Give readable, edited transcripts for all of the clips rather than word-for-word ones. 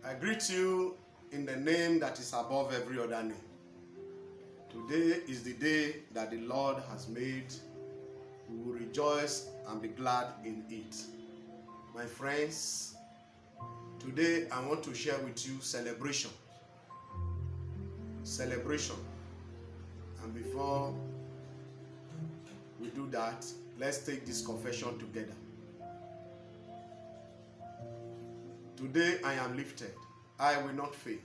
I greet you in the name that is above every other name. Today is the day that the Lord has made. We will rejoice and be glad in it. My friends, today I want to share with you celebration. Celebration. And before we do that, let's take this confession together. Today I am lifted. I will not fail.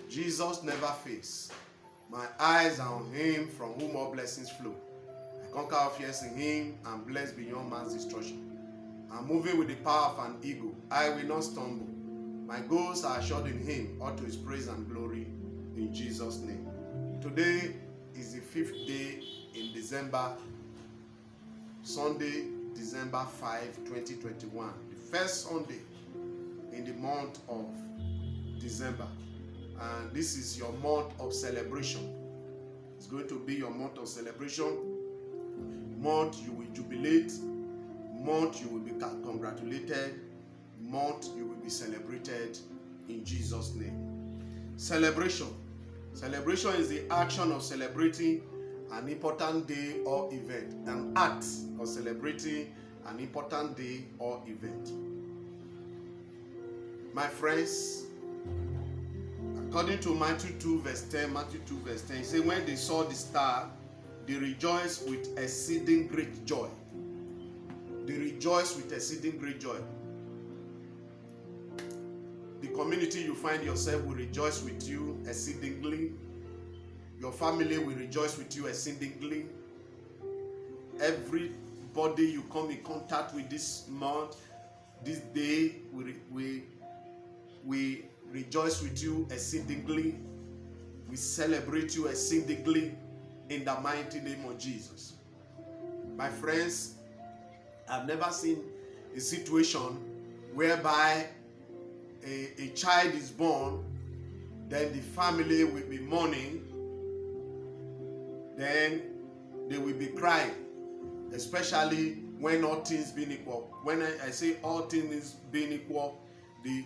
Jesus never fails. My eyes are on him from whom all blessings flow. I conquer all fears in him and blessed beyond man's destruction. I'm moving with the power of an eagle. I will not stumble. My goals are assured in him, all to his praise and glory in Jesus' name. Today is the 5th day in December, Sunday, December 5, 2021. The first Sunday in the month of December. And this is your month of celebration. It's going to be your month of celebration. Month you will jubilate. Month you will be congratulated. Month you will be celebrated in Jesus' name. Celebration. Celebration is the action of celebrating an important day or event. An act of celebrating an important day or event. My friends, according to Matthew 2 verse 10, it says, when they saw the star, they rejoiced with exceeding great joy. They rejoiced with exceeding great joy. The community you find yourself will rejoice with you exceedingly. Your family will rejoice with you exceedingly. Everybody you come in contact with this month, this day, we rejoice with you exceedingly. We celebrate you exceedingly in the mighty name of Jesus. My friends, I've never seen a situation whereby a child is born, then the family will be mourning, then they will be crying, especially when all things being equal. When I say all things being equal,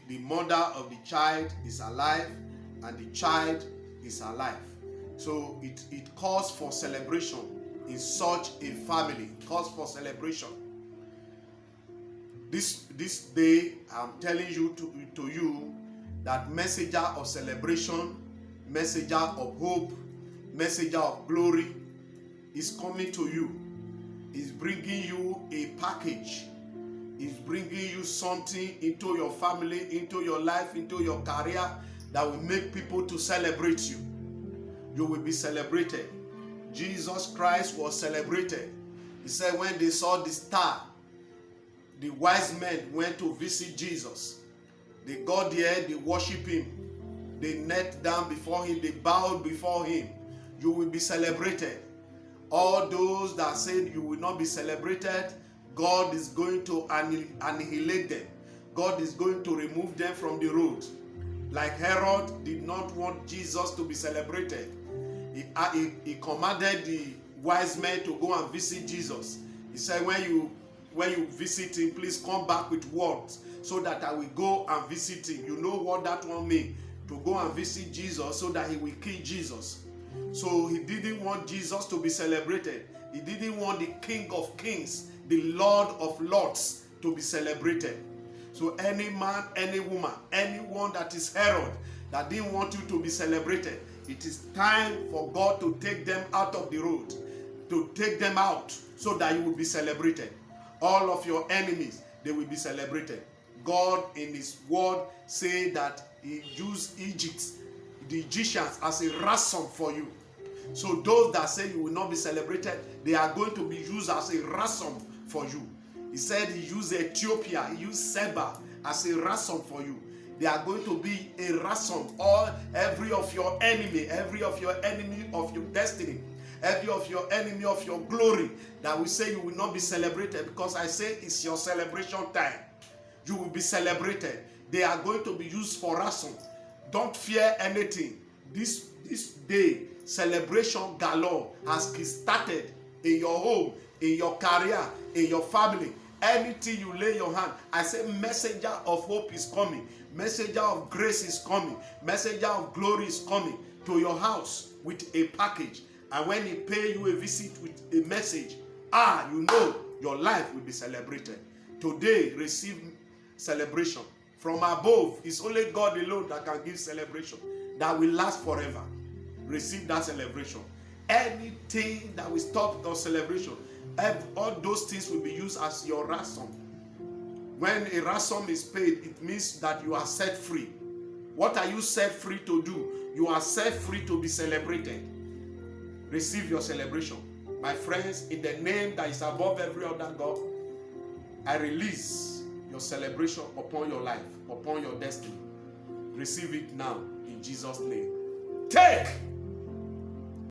the mother of the child is alive and the child is alive. So it calls for celebration in such a family. It calls for celebration. This day, I'm telling you to you that messenger of celebration, messenger of hope, messenger of glory is coming to you. Is bringing you a package. Is bringing you something into your family, into your life, into your career that will make people to celebrate you. You will be celebrated. Jesus Christ was celebrated. He said when they saw the star, the wise men went to visit Jesus. They got there, they worshiped him. They knelt down before him, they bowed before him. You will be celebrated. All those that said you will not be celebrated, God is going to annihilate them. God is going to remove them from the road. Like Herod did not want Jesus to be celebrated. He commanded the wise men to go and visit Jesus. He said, when you visit him, please come back with words so that I will go and visit him. You know what that one means? To go and visit Jesus so that he will kill Jesus. So he didn't want Jesus to be celebrated. He didn't want the King of Kings, the Lord of Lords to be celebrated. So any man, any woman, anyone that is Herod that didn't want you to be celebrated, it is time for God to take them out of the road, to take them out so that you will be celebrated. All of your enemies, they will be celebrated. God in his word say that he used Egypt, the Egyptians, as a ransom for you. So those that say you will not be celebrated, they are going to be used as a ransom for you. He said he used Ethiopia, he used Seba as a ransom for you. They are going to be a ransom. Every of your enemy of your destiny, every of your enemy of your glory, that will say you will not be celebrated, because I say it's your celebration time. You will be celebrated. They are going to be used for ransom. Don't fear anything. This day, celebration galore has started in your home, in your career, in your family, Anything you lay your hand, I say messenger of hope is coming. Messenger of grace is coming. Messenger of glory is coming to your house with a package. And when he pay you a visit with a message, you know your life will be celebrated. Today, receive celebration. From above, it's only God alone that can give celebration that will last forever. Receive that celebration. Anything that will stop your celebration, all those things will be used as your ransom. When a ransom is paid, it means that you are set free. What are you set free to do? You are set free to be celebrated. Receive your celebration. My friends, in the name that is above every other God, I release your celebration upon your life, upon your destiny. Receive it now in Jesus' name. Take